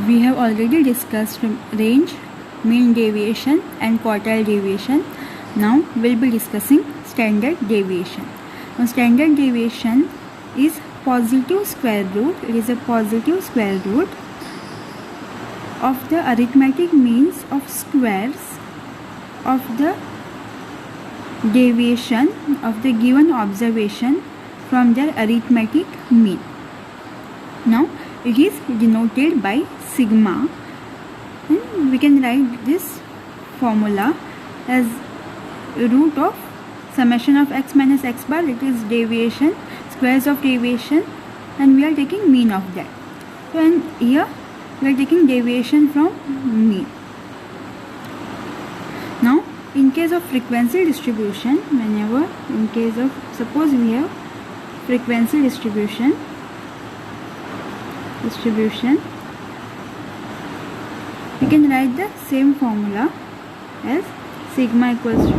we have already discussed range, mean deviation and quartile deviation. Now we'll be discussing standard deviation. Now standard deviation is positive square root. It is a positive square root of the arithmetic means of squares of the deviation of the given observation from their arithmetic mean. Now it is denoted by sigma, and we can write this formula as root of summation of x minus x bar. It is deviation, squares of deviation, and we are taking mean of that. So and here we are taking deviation from mean. Now in case of frequency distribution, whenever in case of, suppose we have frequency distribution, we can write the same formula as sigma equals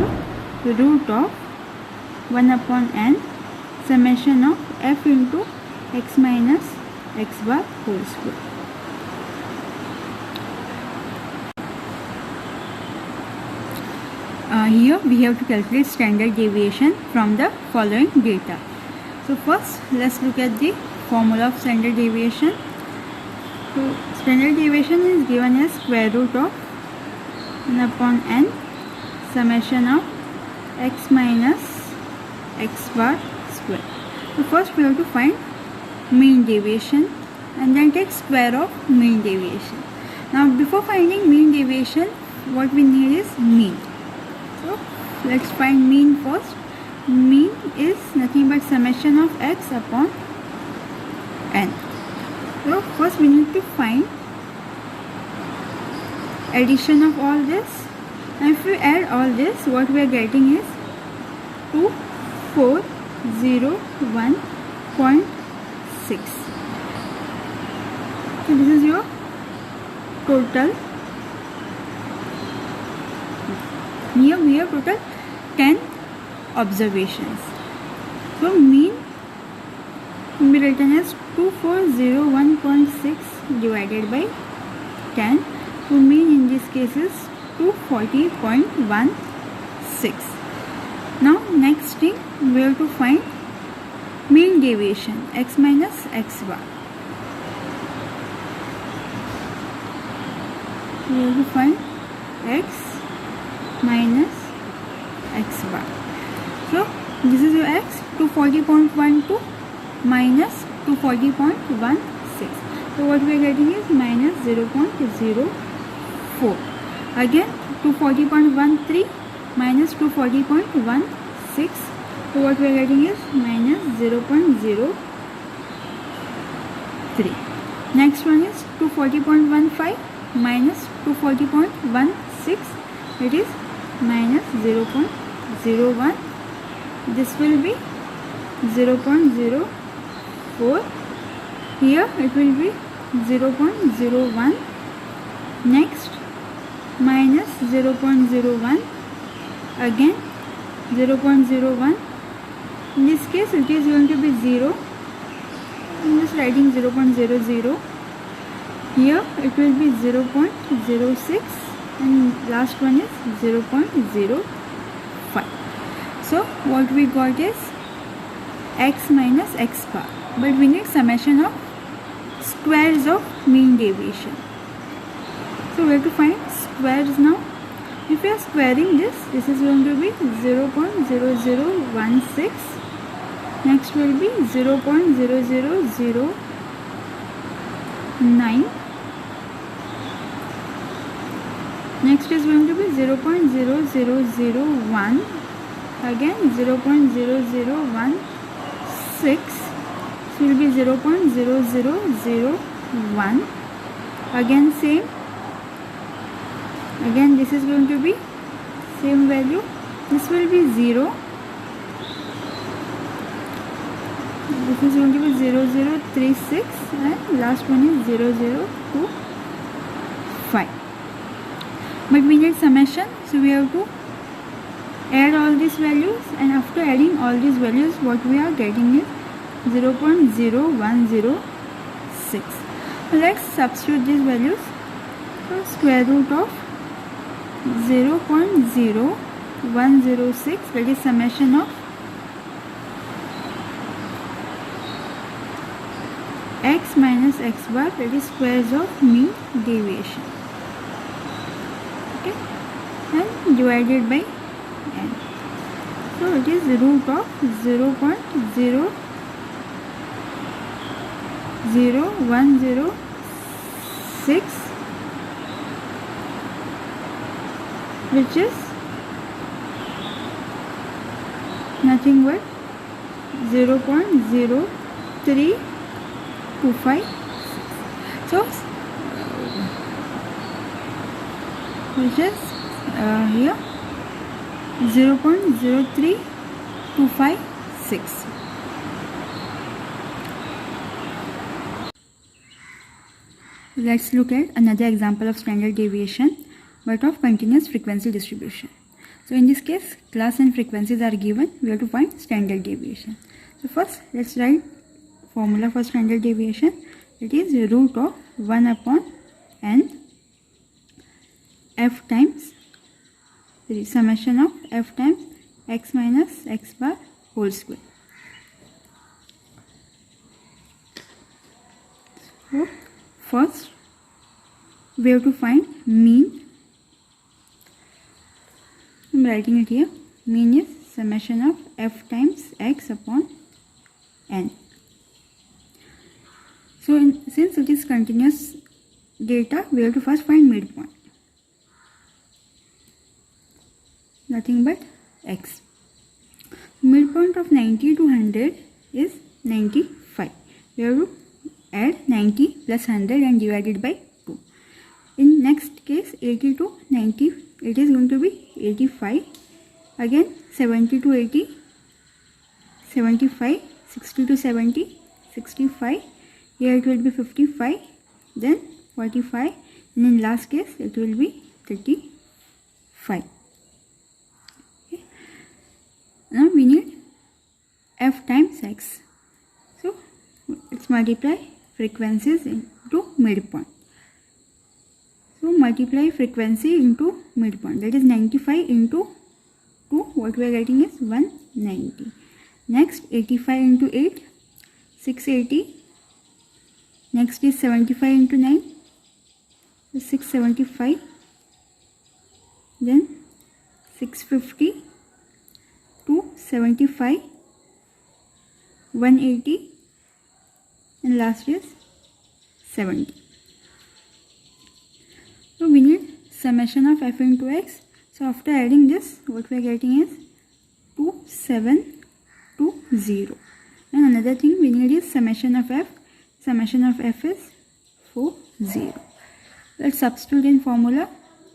to root of 1 upon n summation of f into x minus x bar whole square. Here we have to calculate standard deviation from the following data. So first let's look at the formula of standard deviation. So standard deviation is given as square root of 1 upon n summation of x minus x bar square. So first we have to find mean deviation and then take square of mean deviation. Now before finding mean deviation, what we need is mean. So let's find mean first. Mean is nothing but summation of x upon n. So first we need to find addition of all this, and if we add all this, what we are getting is 2401.6. So this is your total. Here we have total 10 observations. So mean will be written as 2401.6 divided by 10. So mean in this case is 240.16. Now next thing we have to find mean deviation, x minus x bar. We have to find x minus x bar. So this is your x, 240.12 minus 240.16. So what we are getting is minus 0.04. Again 240.13 minus 240.16. So what we are getting is minus 0.03. Next one is 240.15 minus 240.16. It is minus 0.01. This will be 0.04. Here it will be 0.01. Next minus 0.01. Again 0.01. In this case it is going to be 0. I'm just writing 0.00. Here it will be 0.06. and last one is 0.05. So what we got is x minus x bar, but we need summation of squares of mean deviation. So we have to find squares now. If we are squaring this is going to be 0.0016. Next will be 0.0009. Next is going to be 0.0001. Again 0.0016. So will be 0.0001. Again same. Again this is going to be same value. This will be 0. This is going to be 0036, and last one is 0025. But we need summation, so we have to add all these values, and after adding all these values, what we are getting is 0.0106. Let's substitute these values. So square root of 0.0106, that is summation of x minus x bar, that is squares of mean deviation. Okay, and divided by n. So it is root of 0.00106, which is nothing but 0.0325. So which is here 0.03256. Let's look at another example of standard deviation, but of continuous frequency distribution. So in this case, class and frequencies are given. We have to find standard deviation. So first, let's write formula for standard deviation. It is root of 1 upon n f times the summation of f times x minus x bar whole square. So first, we have to find mean. I'm writing it here. Mean is summation of f times x upon n. So since it is continuous data, we have to first find midpoint. Nothing but x. Midpoint of 90 to 100 is 95. We have to add 90 plus 100 and divide it by 2. In next case, 80 to 90, it is going to be 85. Again 70 to 80, 75, 60 to 70, 65. Here it will be 55, then 45, and in last case it will be 35. Okay. Now we need f times x. So let's multiply frequencies into midpoint. So multiply frequency into midpoint, that is 95 into 2, what we are getting is 190. Next 85 into 8, 680. Next is 75 into 9, 675. Then 650, 275, 180, and last is 70. So we need summation of f into x. So after adding this, what we are getting is 2720. And another thing we need is summation of f. Summation of f is 40. Let's substitute in formula.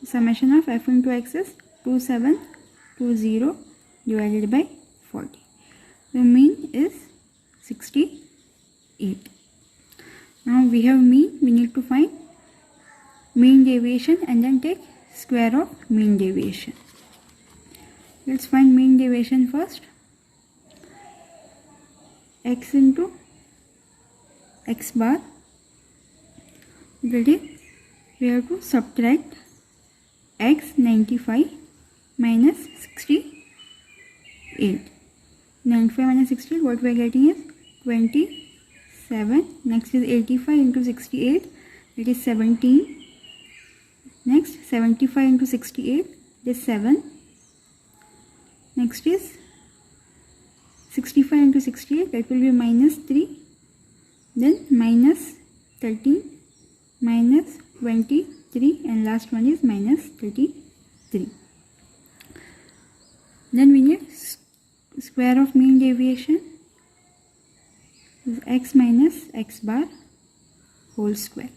Summation of f into x is 2720 divided by 40. The mean is 68. Now we have mean. We need to find mean deviation and then take square of mean deviation. Let's find mean deviation first. X into x bar, that is we have to subtract x 95 minus 68. 95 minus 68, what we are getting is 27. Next is 85 into 68, it is 17. Next 75 into 68, it is 7. Next is 65 into 68, that will be minus 3. Then minus 13, minus 23, and last one is minus 33. Then we need square of mean deviation, is x minus x bar whole square.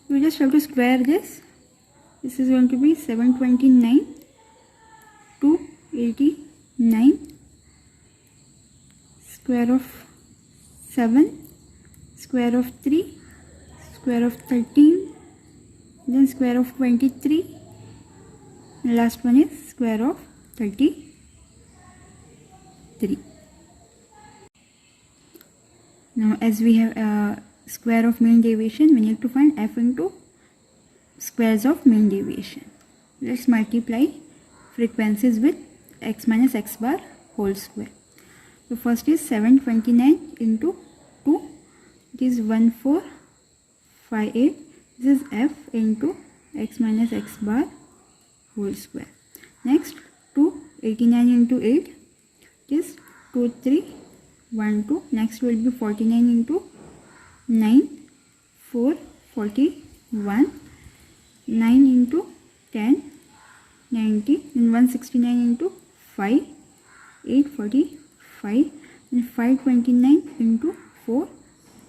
We just have to square this. This is going to be 729, 289, square of 7, square of 3, square of 13, then square of 23, and last one is square of 33. Now as we have square of mean deviation, we need to find f into squares of mean deviation. Let's multiply frequencies with x minus x bar whole square. So first is 729 into 2, it is 1458. This is f into x minus x bar whole square. Next 289 into 8, it is 2312. Next will be 49 into 9, 441. 9 into 10, 90, and 169 into 5, 845, and 529 into 4,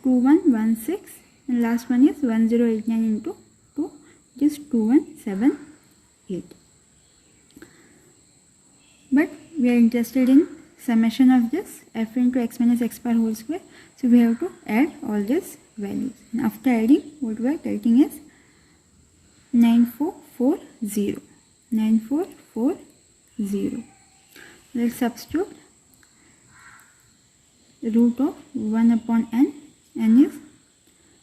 2116, and last one is 1089 into 2, which is 2178. But we are interested in summation of this f into x minus x bar whole square, so we have to add all these values, and after adding, what we are getting is 9440. 9440. Let's substitute root of 1 upon n. N is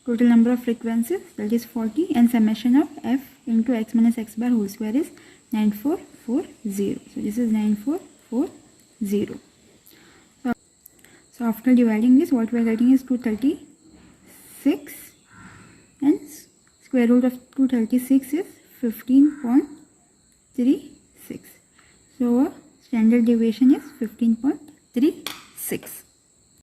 total number of frequencies, that is 40, and summation of f into x minus x bar whole square is 9440. So this is 9440. So after dividing this, what we are getting is 236, and square root of 236 is 15.36. So our standard deviation is 15.36.